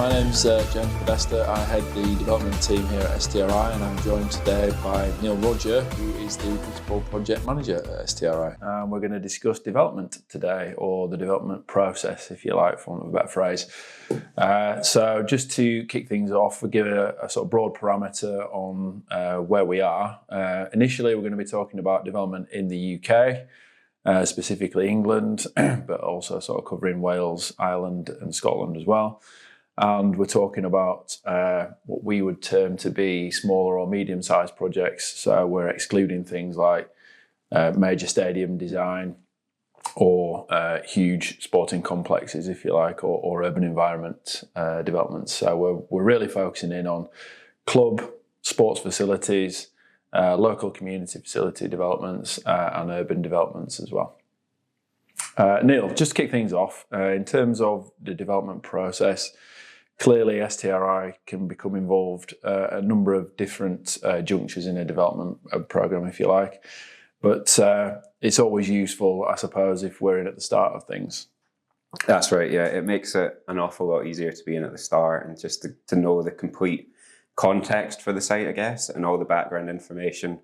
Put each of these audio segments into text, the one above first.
My name's James Podesta. I head the development team here at STRI, and I'm joined today by Rodger, who is the Principle Project Manager at STRI. We're going to discuss development today, or the development process, if you like, for want of a better phrase. So just to kick things off, we'll give a sort of broad parameter on where we are. Initially, we're going to be talking about development in the UK, specifically England, but also sort of covering Wales, Ireland and Scotland as well. And we're talking about what we would term to be smaller or medium-sized projects. So we're excluding things like major stadium design or huge sporting complexes, if you like, or urban environment developments. So we're really focusing in on club, sports facilities, local community facility developments and urban developments as well. Neil, just to kick things off, in terms of the development process, clearly STRI can become involved at a number of different junctures in a development program, if you like. But it's always useful, I suppose, if we're in at the start of things. That's right, yeah. It makes it an awful lot easier to be in at the start and just to know the complete context for the site, I guess, and all the background information,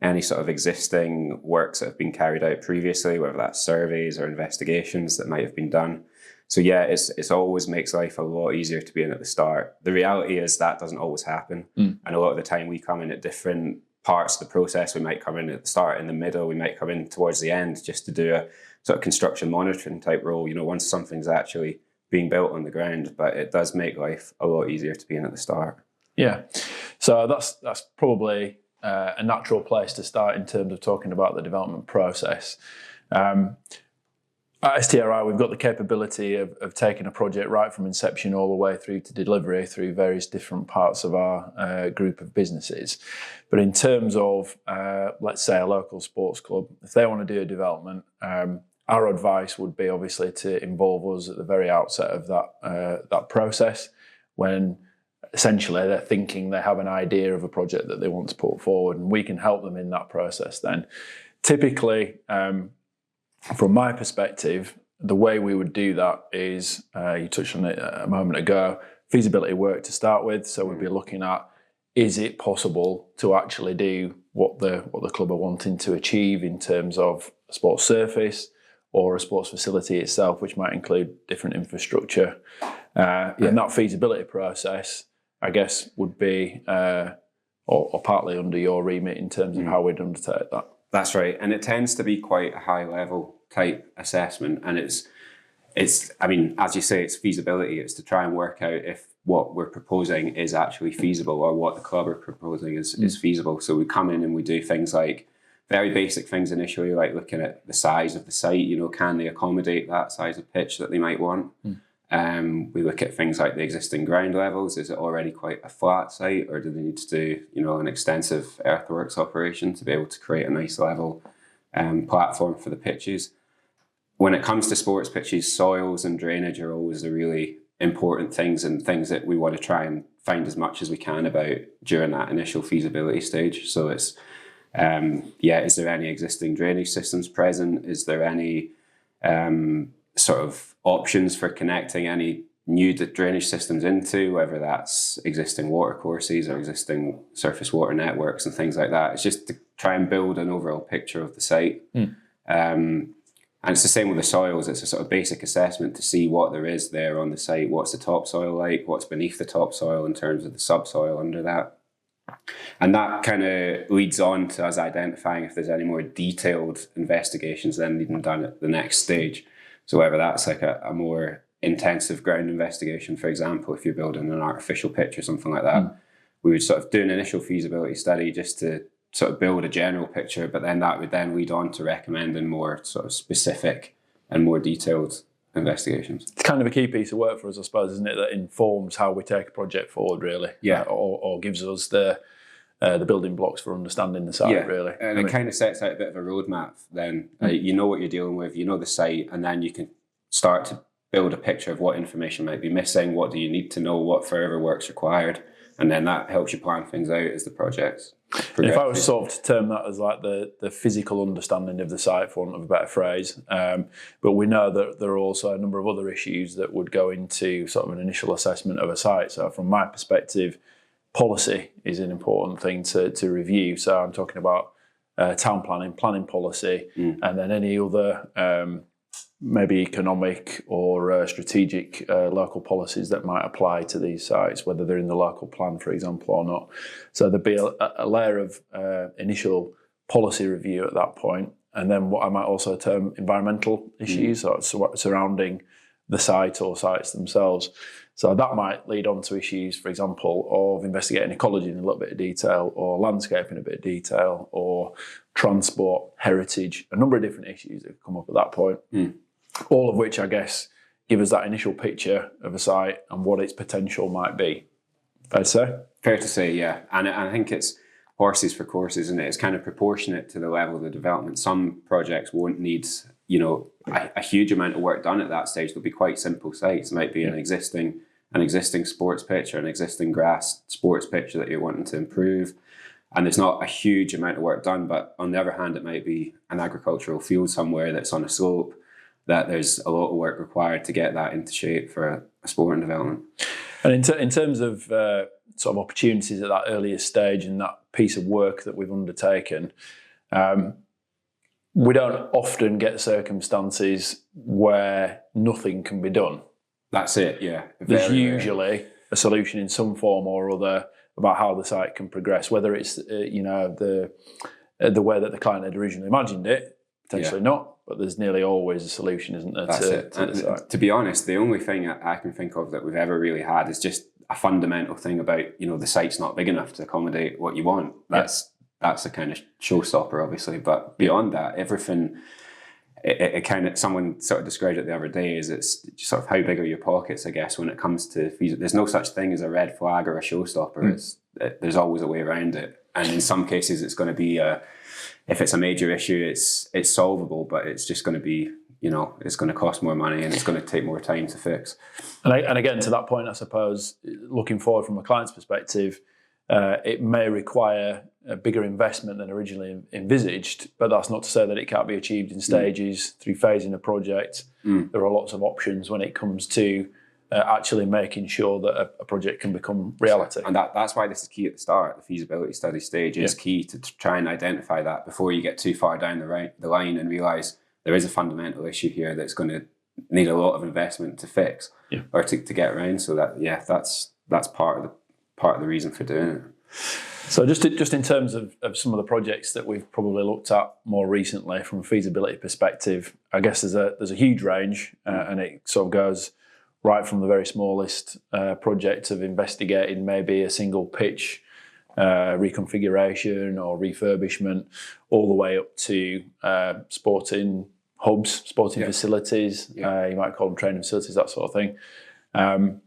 any sort of existing works that have been carried out previously, whether that's surveys or investigations that might have been done. So yeah, it's always makes life a lot easier to be in at the start. The reality is that doesn't always happen. And a lot of the time we come in at different parts of the process. We might come in at the start, in the middle, we might come in towards the end just to do a sort of construction monitoring type role, you know, once something's actually being built on the ground. But it does make life a lot easier to be in at the start. Yeah. So that's probably a natural place to start in terms of talking about the development process. At STRI, we've got the capability of taking a project right from inception all the way through to delivery through various different parts of our group of businesses. But in terms of, let's say, a local sports club, if they want to do a development, our advice would be obviously to involve us at the very outset of that process, when essentially they're thinking they have an idea of a project that they want to put forward, and we can help them in that process then. Typically, from my perspective, the way we would do that is, you touched on it a moment ago, feasibility work to start with. So we'd be looking at, is it possible to actually do what the club are wanting to achieve in terms of a sports surface or a sports facility itself, which might include different infrastructure. And that feasibility process, I guess, would be or partly under your remit in terms of how we'd undertake that. That's right, and it tends to be quite a high level type assessment, and it's I mean, as you say, it's feasibility. It's to try and work out if what we're proposing is actually feasible, or what the club are proposing is feasible. So we come in and we do things like very basic things initially, like looking at the size of the site. You know, can they accommodate that size of pitch that they might want? We look at things like the existing ground levels. Is it already quite a flat site, or do they need to do, you know, an extensive earthworks operation to be able to create a nice level platform for the pitches? When it comes to sports pitches, soils and drainage are always the really important things, and things that we want to try and find as much as we can about during that initial feasibility stage. So it's, is there any existing drainage systems present? Is there any sort of options for connecting any new drainage systems into, whether that's existing water courses or existing surface water networks and things like that? It's just to try and build an overall picture of the site. And it's the same with the soils. It's a sort of basic assessment to see what there is there on the site. What's the topsoil like? What's beneath the topsoil in terms of the subsoil under that? And that kind of leads on to us identifying if there's any more detailed investigations then needing done at the next stage. So whether that's like a more intensive ground investigation, for example, if you're building an artificial pitch or something like that, we would sort of do an initial feasibility study just to sort of build a general picture, but then that would then lead on to recommending more sort of specific and more detailed investigations. It's kind of a key piece of work for us, I suppose, isn't it? That informs how we take a project forward, really. Yeah. Or gives us the building blocks for understanding the site, really. And it kind of sets out a bit of a roadmap then. You know what you're dealing with, you know the site, and then you can start to build a picture of what information might be missing, what do you need to know, what further work's required. And then that helps you plan things out as the projects progress. If I was sort of to term that as like the physical understanding of the site, for want of a better phrase, but we know that there are also a number of other issues that would go into sort of an initial assessment of a site. So from my perspective, policy is an important thing to review. So I'm talking about town planning policy, and then any other maybe economic or strategic local policies that might apply to these sites, whether they're in the local plan, for example, or not. So there'd be a layer of initial policy review at that point, and then what I might also term environmental issues surrounding the site or sites themselves. So that might lead on to issues, for example, of investigating ecology in a little bit of detail, or landscape in a bit of detail, or transport, heritage, a number of different issues that come up at that point. All of which, I guess, give us that initial picture of a site and what its potential might be. Fair to say? Fair to say, yeah. And I think it's horses for courses, isn't it? It's kind of proportionate to the level of the development. Some projects won't need, a huge amount of work done at that stage. They'll be quite simple sites. It might be an existing sports pitch or an existing grass sports pitch that you're wanting to improve. And there's not a huge amount of work done, but on the other hand, it might be an agricultural field somewhere that's on a slope that there's a lot of work required to get that into shape for a sporting development. And in terms of sort of opportunities at that earliest stage and that piece of work that we've undertaken, we don't often get circumstances where nothing can be done. That's it, yeah. There's usually a solution in some form or other about how the site can progress, whether it's the way that the client had originally imagined it, potentially not. But there's nearly always a solution, isn't there? To be honest, the only thing I can think of that we've ever really had is just a fundamental thing about, the site's not big enough to accommodate what you want. That's a kind of showstopper, obviously. But beyond that, everything, it kind of, someone sort of described it the other day, is it's sort of how big are your pockets, I guess, when it comes to fees. There's no such thing as a red flag or a showstopper. There's always a way around it. And in some cases, it's going to be if it's a major issue, it's solvable, but it's just going to be, it's going to cost more money and it's going to take more time to fix. And again, to that point, I suppose, looking forward from a client's perspective, it may require a bigger investment than originally envisaged, but that's not to say that it can't be achieved in stages through phasing a project. There are lots of options when it comes to actually making sure that a project can become reality. And that's why this is key at the start. The feasibility study stage is key to try and identify that before you get too far down the line and realise there is a fundamental issue here that's going to need a lot of investment to fix or to get around. So that's part of the reason for doing it. So just in terms of some of the projects that we've probably looked at more recently from a feasibility perspective, I guess there's a huge range, and it sort of goes right from the very smallest project of investigating maybe a single pitch reconfiguration or refurbishment, all the way up to sporting hubs, sporting facilities. You might call them training facilities, that sort of thing.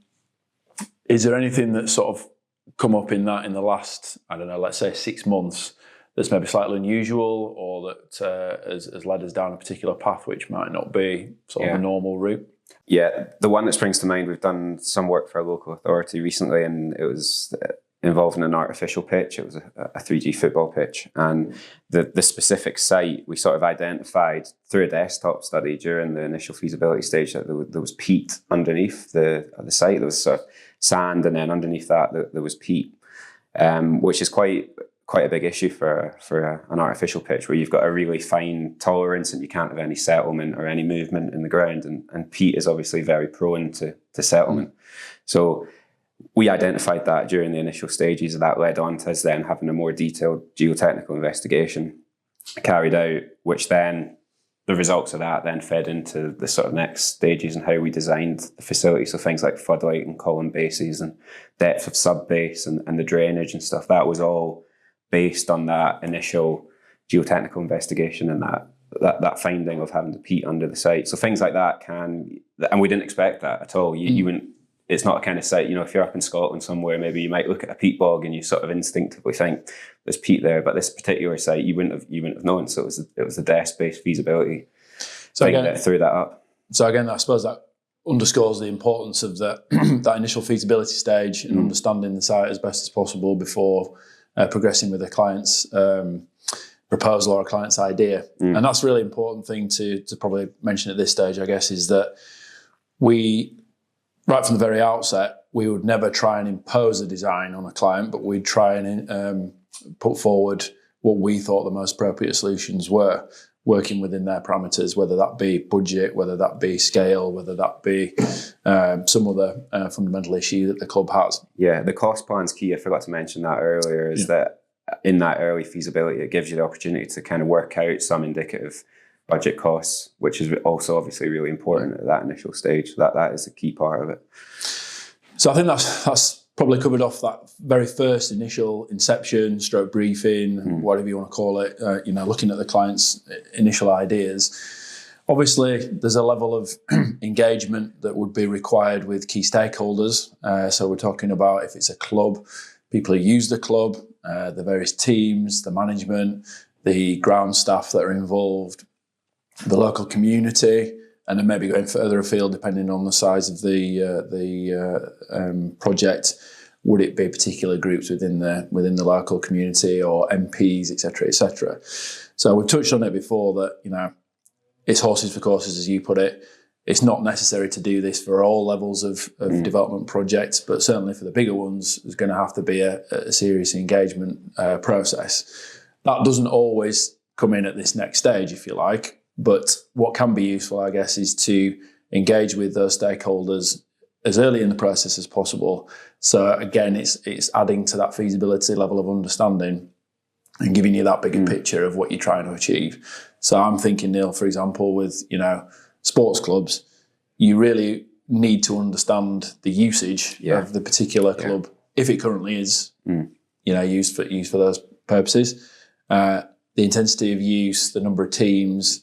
Is there anything that's sort of come up in the last, I don't know, let's say 6 months, that's maybe slightly unusual, or that has led us down a particular path which might not be sort of a normal route? Yeah, the one that springs to mind, we've done some work for a local authority recently, and it was involving an artificial pitch. It was a 3G football pitch, and the specific site we sort of identified through a desktop study during the initial feasibility stage that there was peat underneath the site. There was sort of sand, and then underneath that there was peat, which is quite a big issue for an artificial pitch, where you've got a really fine tolerance and you can't have any settlement or any movement in the ground, and peat is obviously very prone to settlement. So we identified that during the initial stages, and that led on to us then having a more detailed geotechnical investigation carried out, which then the results of that then fed into the sort of next stages and how we designed the facility. So things like floodlight and column bases and depth of sub base and the drainage and stuff, that was all based on that initial geotechnical investigation and that finding of having the peat under the site. So things like that and we didn't expect that at all. You wouldn't. It's not a kind of site, if you're up in Scotland somewhere, maybe you might look at a peat bog and you sort of instinctively think there's peat there, but this particular site you wouldn't have known. So it was the desk-based feasibility thing that threw that up. So again, I suppose that underscores the importance of that initial feasibility stage and understanding the site as best as possible before progressing with a client's proposal or a client's idea. And that's a really important thing to probably mention at this stage, I guess, is that we, right from the very outset, we would never try and impose a design on a client, but we'd try and put forward what we thought the most appropriate solutions were, working within their parameters, whether that be budget, whether that be scale, whether that be some other fundamental issue that the club has. Yeah, the cost plan's key. I forgot to mention that earlier, is that in that early feasibility, it gives you the opportunity to kind of work out some indicative budget costs, which is also obviously really important at that initial stage. That is a key part of it. So I think that's probably covered off that very first initial inception, stroke briefing, whatever you want to call it, looking at the client's initial ideas. Obviously, there's a level of engagement that would be required with key stakeholders. So we're talking about, if it's a club, people who use the club, the various teams, the management, the ground staff that are involved, the local community, and then maybe going further afield depending on the size of the project. Would it be particular groups within the local community or MPs, etc., etc.? So we've touched on it before that it's horses for courses, as you put it. It's not necessary to do this for all levels of development projects, but certainly for the bigger ones, there's going to have to be a serious engagement process. That doesn't always come in at this next stage, if you like. But what can be useful, I guess, is to engage with those stakeholders as early in the process as possible. So again, it's adding to that feasibility level of understanding and giving you that bigger picture of what you're trying to achieve. So I'm thinking, Neil, for example, with sports clubs, you really need to understand the usage of the particular club, if it currently is used for those purposes. The intensity of use, the number of teams,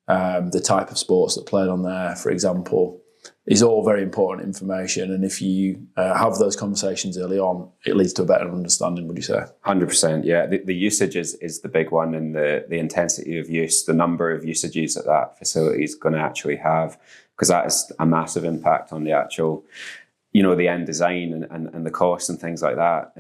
the type of sports that played on there, for example, is all very important information. And if you have those conversations early on, it leads to a better understanding, would you say? 100%, yeah. The usage is the big one, and the intensity of use, the number of usages that facility is going to actually have, because that is a massive impact on the actual, the end design and the cost and things like that.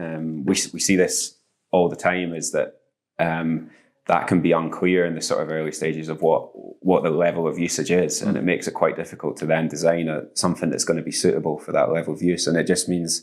We see this all the time, is that that can be unclear in the sort of early stages of what the level of usage is. And it makes it quite difficult to then design something that's going to be suitable for that level of use. And it just means,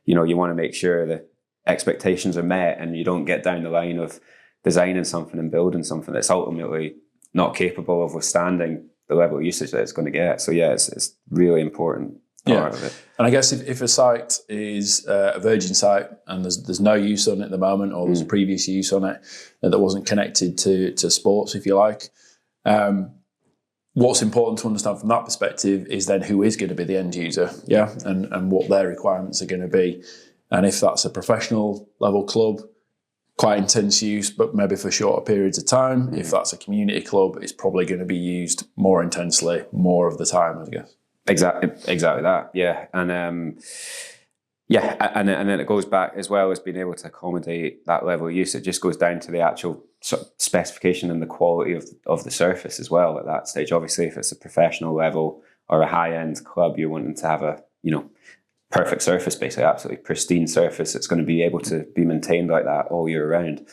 you want to make sure the expectations are met and you don't get down the line of designing something and building something that's ultimately not capable of withstanding the level of usage that it's going to get. So yeah, it's really important part of it. And I guess if a site is a virgin site and there's no use on it at the moment, or there's previous use on it that wasn't connected to sports, if you like, what's important to understand from that perspective is then who is going to be the end user, and what their requirements are going to be. And if that's a professional level club, quite intense use, but maybe for shorter periods of time. If that's a community club, it's probably going to be used more intensely, more of the time, I guess. Exactly that, yeah. And and then it goes back, as well as being able to accommodate that level of use, it just goes down to the actual sort of specification and the quality of the surface as well at that stage. Obviously, if it's a professional level or a high-end club, you're wanting to have a perfect surface, basically absolutely pristine surface. It's going to be able to be maintained like that all year round.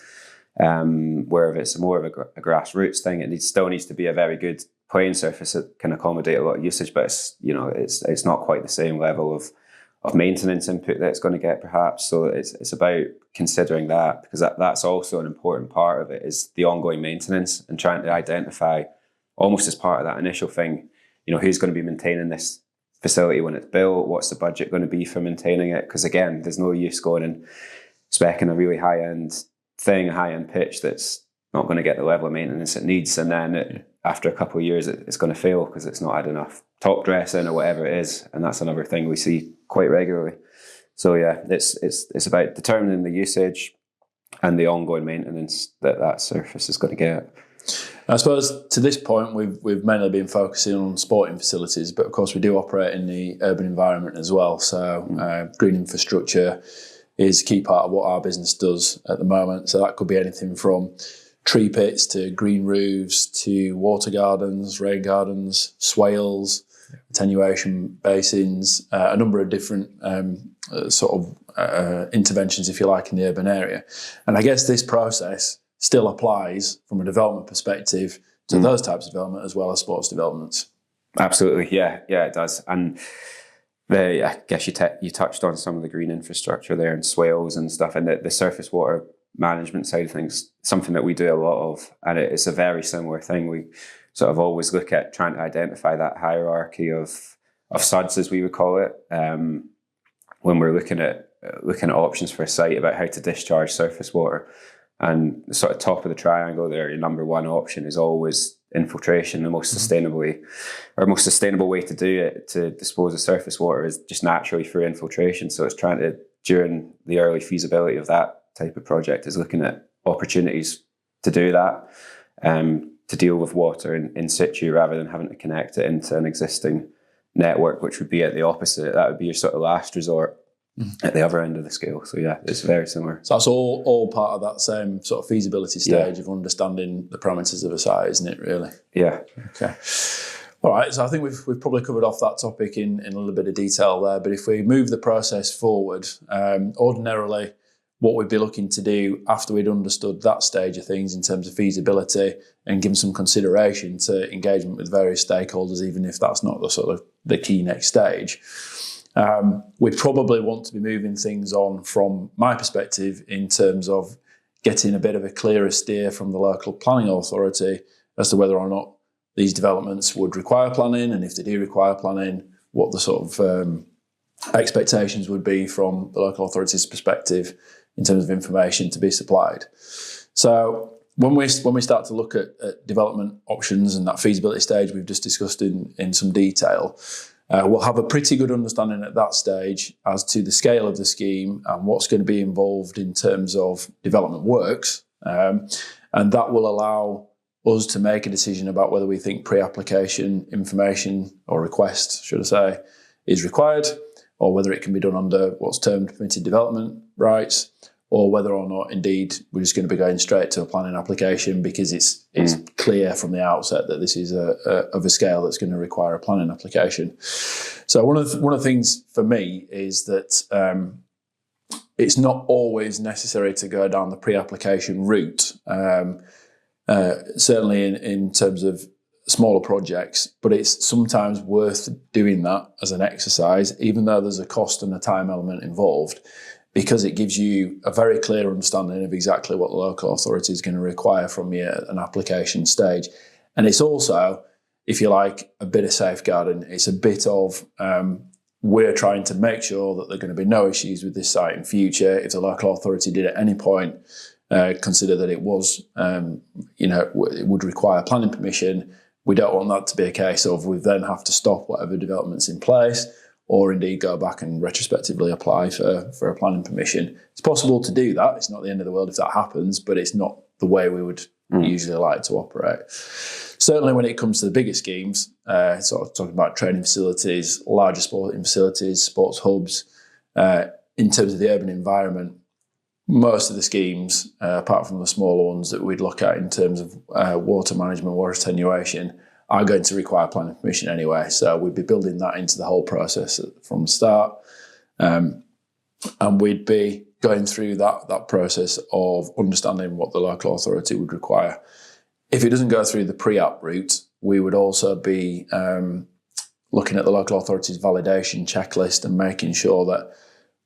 Where if it's more of a grassroots thing, it still needs to be a very good playing surface that can accommodate a lot of usage, but it's not quite the same level of maintenance input that it's going to get, perhaps. So it's about considering that, because that's also an important part of it, is the ongoing maintenance and trying to identify, almost as part of that initial thing, who's going to be maintaining this facility when it's built, what's the budget going to be for maintaining it, because again, there's no use going and speccing a really high-end thing, a high-end pitch that's not going to get the level of maintenance it needs, and then after a couple of years it's going to fail because it's not had enough top dressing or whatever it is. And that's another thing we see quite regularly. So yeah, it's about determining the usage and the ongoing maintenance that surface is going to get. I suppose to this point we've mainly been focusing on sporting facilities, but of course we do operate in the urban environment as well. So green infrastructure is a key part of what our business does at the moment. So that could be anything from tree pits to green roofs to water gardens, rain gardens, swales, attenuation basins, a number of different interventions, if you like, in the urban area. And I guess this process still applies from a development perspective to those types of development as well as sports developments. Absolutely, yeah, it does. And I guess you touched on some of the green infrastructure there and swales and stuff, and the surface water management side of things, something that we do a lot of, and it's a very similar thing. We sort of always look at trying to identify that hierarchy of SUDs, as we would call it, when we're looking at options for a site about how to discharge surface water. And the sort of top of the triangle there, your number one option is always infiltration. The most sustainable way to do it, to dispose of surface water, is just naturally through infiltration. So it's trying to, during the early feasibility of that type of project, is looking at opportunities to do that, to deal with water in situ rather than having to connect it into an existing network, which would be at the opposite. That would be your sort of last resort at the other end of the scale. So yeah, it's very similar. So that's all part of that same sort of feasibility stage of understanding the parameters of a site, isn't it, really? Yeah. Okay. All right, so I think we've probably covered off that topic in a little bit of detail there, but if we move the process forward, ordinarily what we'd be looking to do after we'd understood that stage of things in terms of feasibility and given some consideration to engagement with various stakeholders, even if that's not the sort of the key next stage, we'd probably want to be moving things on, from my perspective, in terms of getting a bit of a clearer steer from the local planning authority as to whether or not these developments would require planning, and if they do require planning, what the sort of expectations would be from the local authority's perspective in terms of information to be supplied. So when we start to look at development options and that feasibility stage we've just discussed in some detail, we'll have a pretty good understanding at that stage as to the scale of the scheme and what's going to be involved in terms of development works. And that will allow us to make a decision about whether we think pre-application information or request, should I say, is required, or whether it can be done under what's termed permitted development rights, or whether or not indeed we're just going to be going straight to a planning application because it's clear from the outset that this is of a scale that's going to require a planning application. So one of the things for me is that it's not always necessary to go down the pre-application route, certainly in terms of smaller projects, but it's sometimes worth doing that as an exercise, even though there's a cost and a time element involved, because it gives you a very clear understanding of exactly what the local authority is going to require from you at an application stage. And it's also, if you like, a bit of safeguarding. It's a bit of, we're trying to make sure that there are going to be no issues with this site in future. If the local authority did at any point consider that it was, it would require planning permission, we don't want that to be a case of we then have to stop whatever development's in place, or indeed go back and retrospectively apply for a planning permission. It's possible to do that. It's not the end of the world if that happens, but it's not the way we would usually like to operate. Certainly when it comes to the bigger schemes, sort of talking about training facilities, larger sporting facilities, sports hubs, in terms of the urban environment, most of the schemes, apart from the smaller ones that we'd look at in terms of water management, water attenuation, are going to require planning permission anyway. So we'd be building that into the whole process from the start. And we'd be going through that process of understanding what the local authority would require. If it doesn't go through the pre-app route, we would also be looking at the local authority's validation checklist and making sure that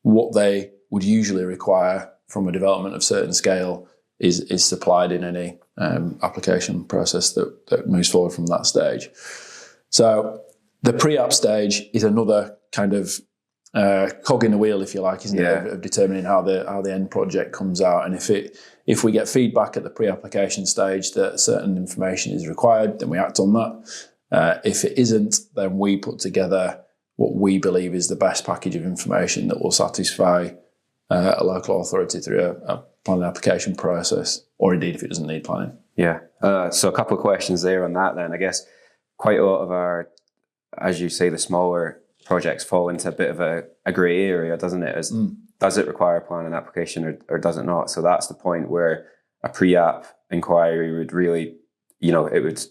what they would usually require from a development of certain scale is supplied in any application process that moves forward from that stage. So the pre-app stage is another kind of cog in the wheel, if you like, isn't it, of determining how the end project comes out. And if we get feedback at the pre-application stage that certain information is required, then we act on that. If it isn't, then we put together what we believe is the best package of information that will satisfy a local authority through a planning application process, or indeed if it doesn't need planning. Yeah. So a couple of questions there on that then. I guess quite a lot of our, as you say, the smaller projects fall into a bit of a grey area, doesn't it? Does it require a planning application or does it not? So that's the point where a pre-app inquiry would really, it would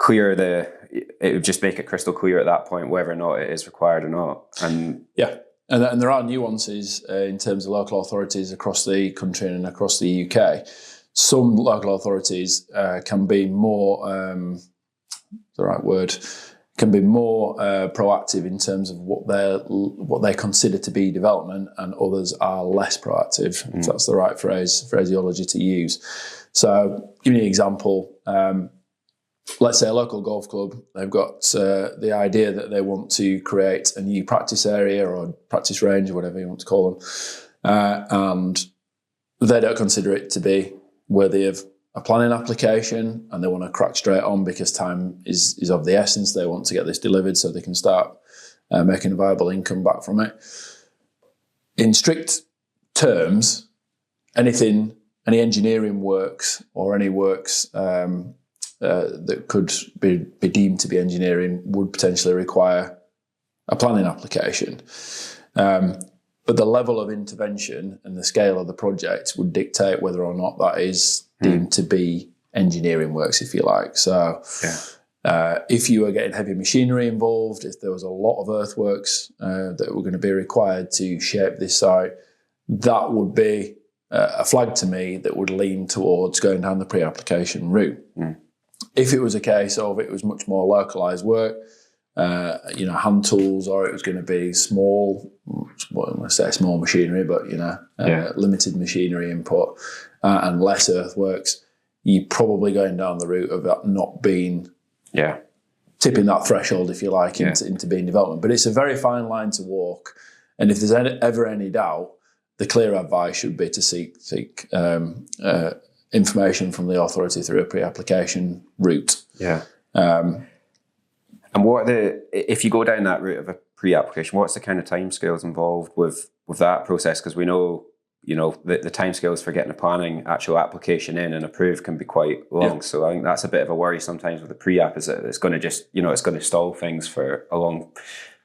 it would just make it crystal clear at that point whether or not it is required or not. And yeah, and there are nuances in terms of local authorities across the country and across the UK. Some local authorities can be more, the right word, can be more proactive in terms of what they consider to be development, and others are less proactive, if that's the right phraseology to use. So, give me an example. Let's say a local golf club, they've got the idea that they want to create a new practice area or practice range or whatever you want to call them, and they don't consider it to be worthy of a planning application, and they want to crack straight on because time is of the essence. They want to get this delivered so they can start making a viable income back from it. In strict terms, any engineering works or any works that could be deemed to be engineering would potentially require a planning application. But the level of intervention and the scale of the project would dictate whether or not that is deemed to be engineering works, if you like. So if you were getting heavy machinery involved, if there was a lot of earthworks that were going to be required to shape this site, that would be a flag to me that would lean towards going down the pre-application route. If it was a case of it was much more localised work, hand tools, or it was going to be small, well, I'm going to say small machinery, but limited machinery input and less earthworks, you're probably going down the route of that not being tipping that threshold, if you like, into being development. But it's a very fine line to walk, and if there's ever any doubt, the clear advice should be to seek information from the authority through a pre-application route. And if you go down that route of a pre-application, what's the kind of timescales involved with that process? Because we know, the timescales for getting a planning actual application in and approved can be quite long. So I think that's a bit of a worry sometimes with the pre-app, is that it's going to just, it's going to stall things for a long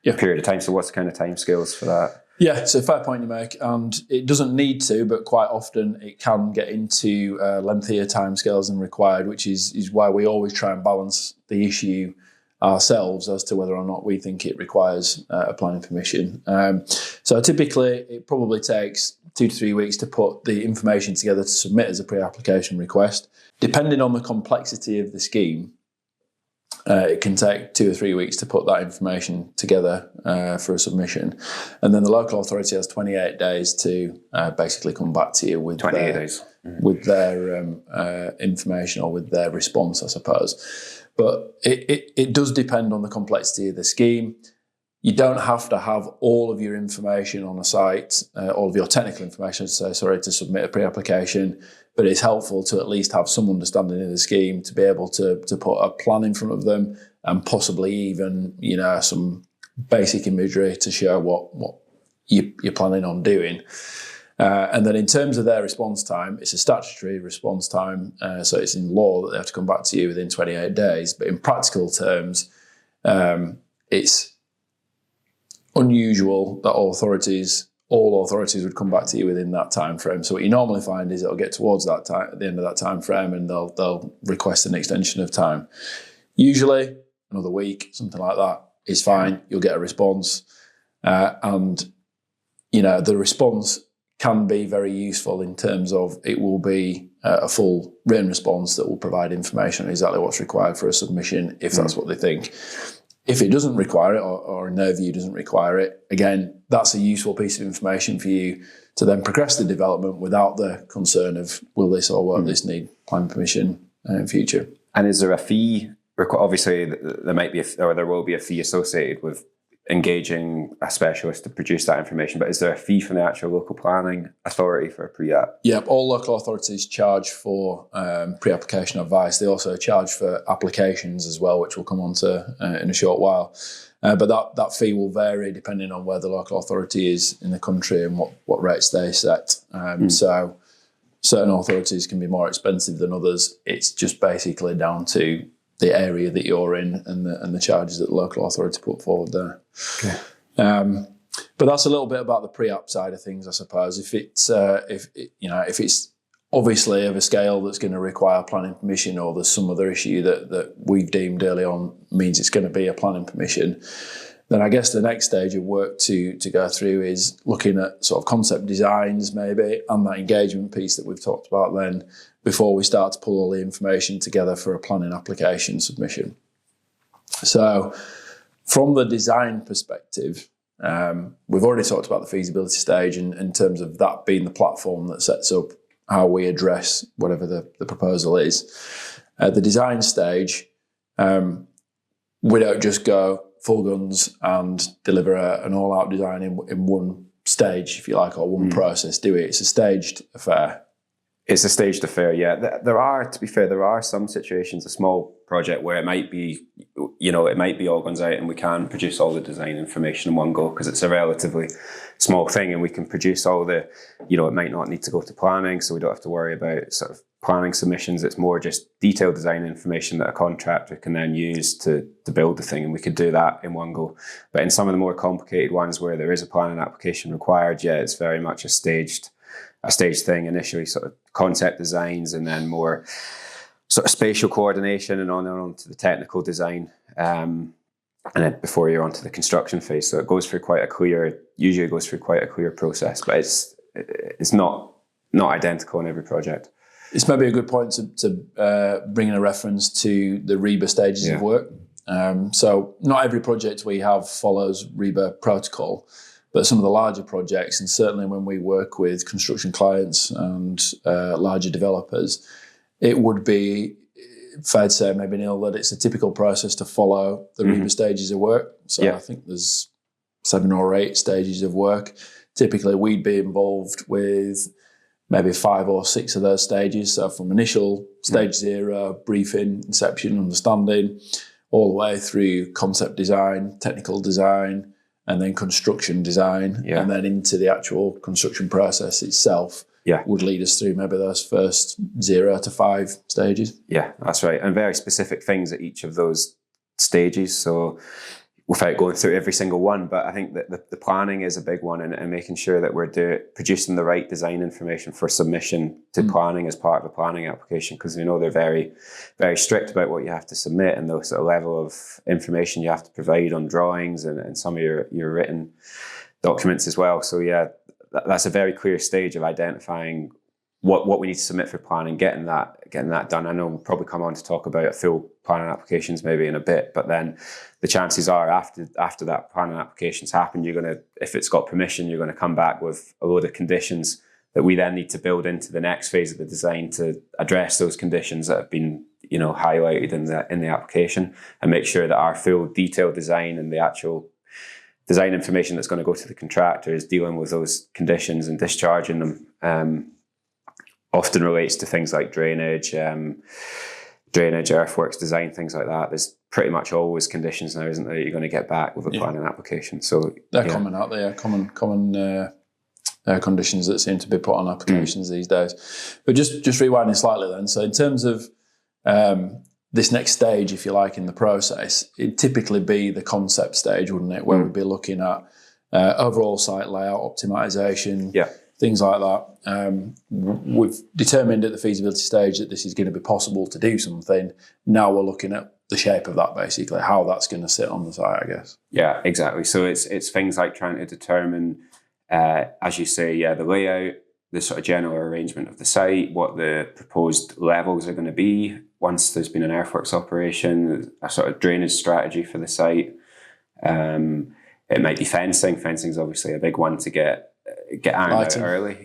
period of time. So what's the kind of timescales for that? Yeah, it's a fair point you make, and it doesn't need to, but quite often it can get into lengthier timescales than required, which is why we always try and balance the issue ourselves as to whether or not we think it requires a planning permission. So typically it probably takes 2 to 3 weeks to put the information together to submit as a pre-application request. Depending on the complexity of the scheme, it can take 2 or 3 weeks to put that information together for a submission. And then the local authority has 28 days to basically come back to you with 28 days. With their information or with their response, I suppose. But it does depend on the complexity of the scheme. You don't have to have all of your information on a site, all of your technical information, to submit a pre-application, but it's helpful to at least have some understanding of the scheme to be able to put a plan in front of them, and possibly even, some basic imagery to show what you're planning on doing. And then in terms of their response time, it's a statutory response time, so it's in law that they have to come back to you within 28 days. But in practical terms, it's unusual that all authorities would come back to you within that time frame. So what you normally find is it'll get towards that time, at the end of that time frame, and they'll request an extension of time. Usually another week, something like that, is fine. You'll get a response, and the response can be very useful in terms of it will be a full written response that will provide information on exactly what's required for a submission, if that's what they think. If it doesn't require it, or in their view doesn't require it, again, that's a useful piece of information for you to then progress the development without the concern of will this or won't this need planning permission in future. And is there a fee? Obviously, there might be, or there will be a fee associated with engaging a specialist to produce that information, but is there a fee from the actual local planning authority for a pre-app? Yep, all local authorities charge for pre-application advice. They also charge for applications as well, which we'll come on to in a short while. But that fee will vary depending on where the local authority is in the country and what rates they set. So certain authorities can be more expensive than others. It's just basically down to the area that you're in and the charges that the local authority put forward there. Okay. But that's a little bit about the pre-app side of things, I suppose. If it's obviously of a scale that's going to require planning permission, or there's some other issue that we've deemed early on means it's going to be a planning permission, then I guess the next stage of work to go through is looking at sort of concept designs maybe, and that engagement piece that we've talked about then, before we start to pull all the information together for a planning application submission. So from the design perspective, we've already talked about the feasibility stage in terms of that being the platform that sets up how we address whatever the proposal is. At the design stage, we don't just go full guns and deliver an all-out design in one stage, if you like, or one process, do it. It's a staged affair. It's a staged affair, yeah. There are some situations, a small project, where it might be, it might be all guns out and we can produce all the design information in one go because it's a relatively small thing and we can produce all the, it might not need to go to planning, so we don't have to worry about sort of planning submissions. It's more just detailed design information that a contractor can then use to build the thing, and we could do that in one go. But in some of the more complicated ones where there is a planning application required, yeah, it's very much a staged thing. Initially sort of concept designs, and then more sort of spatial coordination, and on to the technical design, and then before you're onto the construction phase. So it usually goes through quite a clear process, but it's not identical in every project. It's maybe a good point to bring in a reference to the REBA stages of work. So not every project we have follows REBA protocol, but some of the larger projects, and certainly when we work with construction clients and larger developers, it would be fair to say, maybe Neil, that it's a typical process to follow the REBA stages of work. So I think there's 7 or 8 stages of work. Typically we'd be involved with maybe 5 or 6 of those stages. So from initial stage 0, briefing, inception, understanding, all the way through concept design, technical design, and then construction design, and then into the actual construction process itself would lead us through maybe those first 0 to 5 stages. Yeah, that's right. And very specific things at each of those stages. So without going through every single one, but I think that the planning is a big one, and making sure that we're producing the right design information for submission to planning as part of a planning application, because they're very, very strict about what you have to submit and the sort of level of information you have to provide on drawings and some of your written documents as well. So yeah, that's a very clear stage of identifying what we need to submit for planning, getting that done. I know we'll probably come on to talk about full planning applications maybe in a bit, but then the chances are after that planning application's happened, if it's got permission, you're going to come back with a load of conditions that we then need to build into the next phase of the design to address those conditions that have been highlighted in the application, and make sure that our full detailed design and the actual design information that's going to go to the contractor is dealing with those conditions and discharging them. Often relates to things like drainage, earthworks design, things like that. There's pretty much always conditions now, isn't there, that you're going to get back with a planning application. So they're common, aren't they? Common conditions that seem to be put on applications these days. But just rewinding slightly then. So in terms of this next stage, if you like, in the process, it'd typically be the concept stage, wouldn't it? Where we'd be looking at overall site layout, optimization, things like that. We've determined at the feasibility stage that this is going to be possible to do something. Now we're looking at the shape of that, basically, how that's going to sit on the site, I guess. Yeah, exactly. So it's things like trying to determine, as you say, the layout, the sort of general arrangement of the site, what the proposed levels are going to be once there's been an earthworks operation, a sort of drainage strategy for the site. It might be fencing. Fencing is obviously a big one to get ironed out early.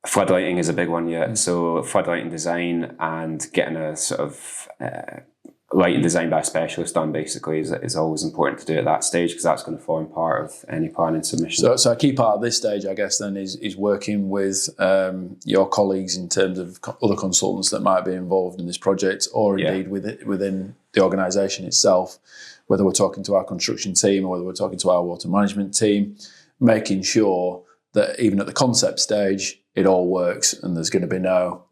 Floodlighting is a big one, So floodlighting design and getting a sort of lighting design by a specialist done basically is always important to do at that stage, because that's going to form part of any planning submission. So a key part of this stage, I guess, then is working with your colleagues in terms of other consultants that might be involved in this project, or indeed within the organisation itself, whether we're talking to our construction team or whether we're talking to our water management team, making sure that even at the concept stage, it all works and there's going to be no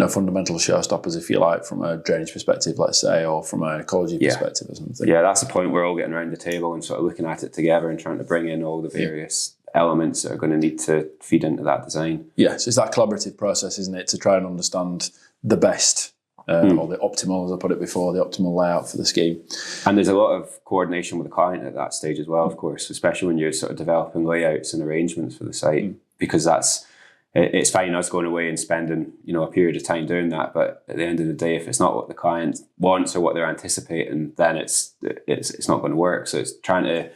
fundamental showstoppers, if you like, from a drainage perspective, let's say, or from an ecology perspective or something. Yeah, that's the point. We're all getting around the table and sort of looking at it together and trying to bring in all the various elements that are going to need to feed into that design. Yes, it's that collaborative process, isn't it, to try and understand the best or the optimal, as I put it before, the optimal layout for the scheme. And there's a lot of coordination with the client at that stage as well, of course, especially when you're sort of developing layouts and arrangements for the site, because it's fine us going away and spending, a period of time doing that, but at the end of the day, if it's not what the client wants or what they're anticipating, then it's not going to work. So it's trying to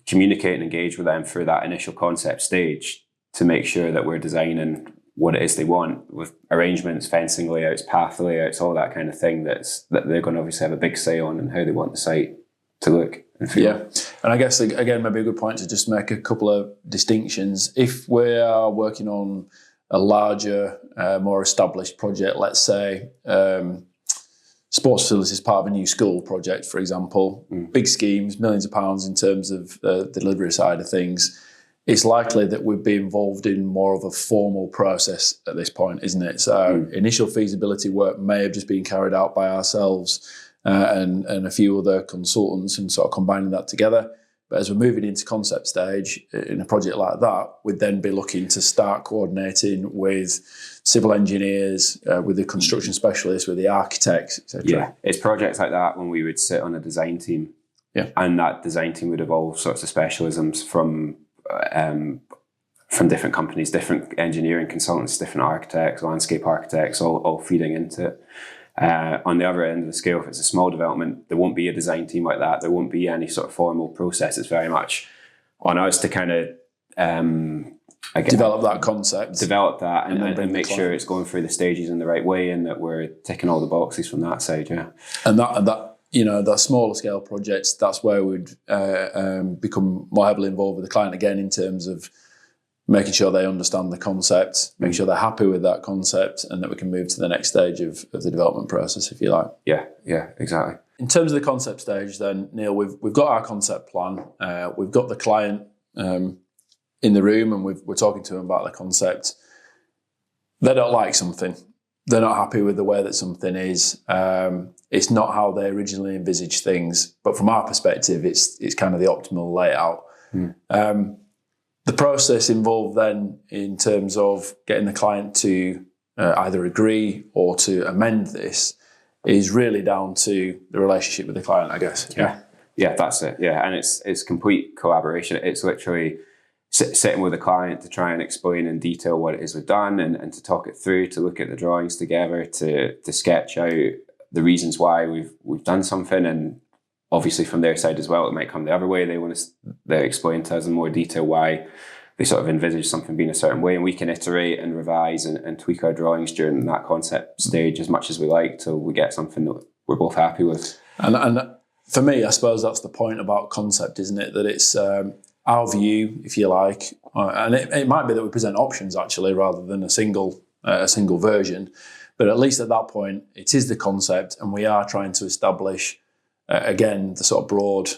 communicate and engage with them through that initial concept stage to make sure that we're designing what it is they want, with arrangements, fencing layouts, path layouts, all that kind of thing that they're going to obviously have a big say on and how they want the site to look and feel. Yeah, and I guess, again, maybe a good point to just make a couple of distinctions. If we are working on a larger, more established project, let's say sports facilities, part of a new school project, for example, big schemes, millions of pounds in terms of the delivery side of things, it's likely that we'd be involved in more of a formal process at this point, isn't it? So initial feasibility work may have just been carried out by ourselves and a few other consultants, and sort of combining that together. But as we're moving into concept stage in a project like that, we'd then be looking to start coordinating with civil engineers, with the construction specialists, with the architects, etc. Yeah, it's projects like that when we would sit on a design team, and that design team would have all sorts of specialisms from different companies, different engineering consultants, different architects, landscape architects, all feeding into it. On the other end of the scale, if it's a small development, there won't be a design team like that. There won't be any sort of formal process. It's very much on us to kind of develop that concept, and make sure it's going through the stages in the right way, and that we're ticking all the boxes from that side. Yeah, and that smaller scale projects, that's where we'd become more heavily involved with the client again, in terms of making sure they understand the concept, making sure they're happy with that concept, and that we can move to the next stage of the development process, if you like. Yeah, exactly. In terms of the concept stage then, Neil, we've got our concept plan, we've got the client in the room, and we're talking to them about the concept. They don't like something. They're not happy with the way that something is. It's not how they originally envisaged things, but from our perspective, it's kind of the optimal layout. The process involved then, in terms of getting the client to either agree or to amend this, is really down to the relationship with the client, I guess. Yeah, that's it. Yeah, and it's complete collaboration. It's literally sitting with the client to try and explain in detail what it is we've done, and to talk it through, to look at the drawings together, to sketch out the reasons why we've done something, and obviously from their side as well, it might come the other way. They explain to us in more detail why they sort of envisage something being a certain way, and we can iterate and revise and tweak our drawings during that concept stage as much as we like, till we get something that we're both happy with. And for me, I suppose that's the point about concept, isn't it? That it's our view, if you like, and it might be that we present options actually rather than a single version, but at least at that point, it is the concept, and we are trying to establish again the sort of broad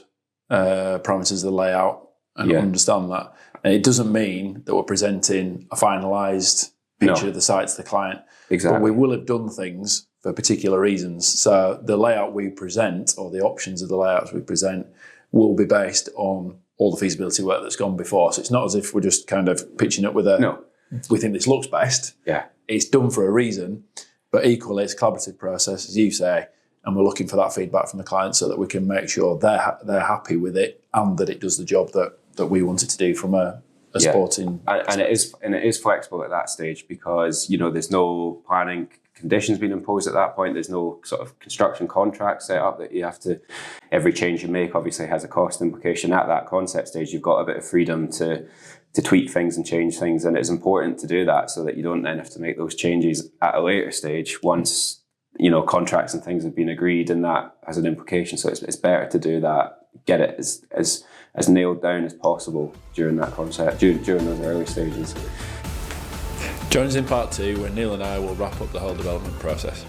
parameters of the layout and understand that. And it doesn't mean that we're presenting a finalised picture of the site to the client. Exactly. But we will have done things for particular reasons. So the layout we present, or the options of the layouts we present, will be based on all the feasibility work that's gone before. So it's not as if we're just kind of pitching it with we think this looks best. Yeah. It's done for a reason, but equally it's a collaborative process, as you say, and we're looking for that feedback from the client so that we can make sure they're happy with it, and that it does the job that we want it to do from a sporting and it is flexible at that stage, because there's no planning conditions being imposed at that point. There's no sort of construction contract set up that you have to, every change you make obviously has a cost implication. At that concept stage, you've got a bit of freedom to tweak things and change things, and it's important to do that so that you don't then have to make those changes at a later stage once contracts and things have been agreed, and that has an implication. So it's better to do that, get it as nailed down as possible during that concept, during those early stages. Join us in part 2, where Neil and I will wrap up the whole development process.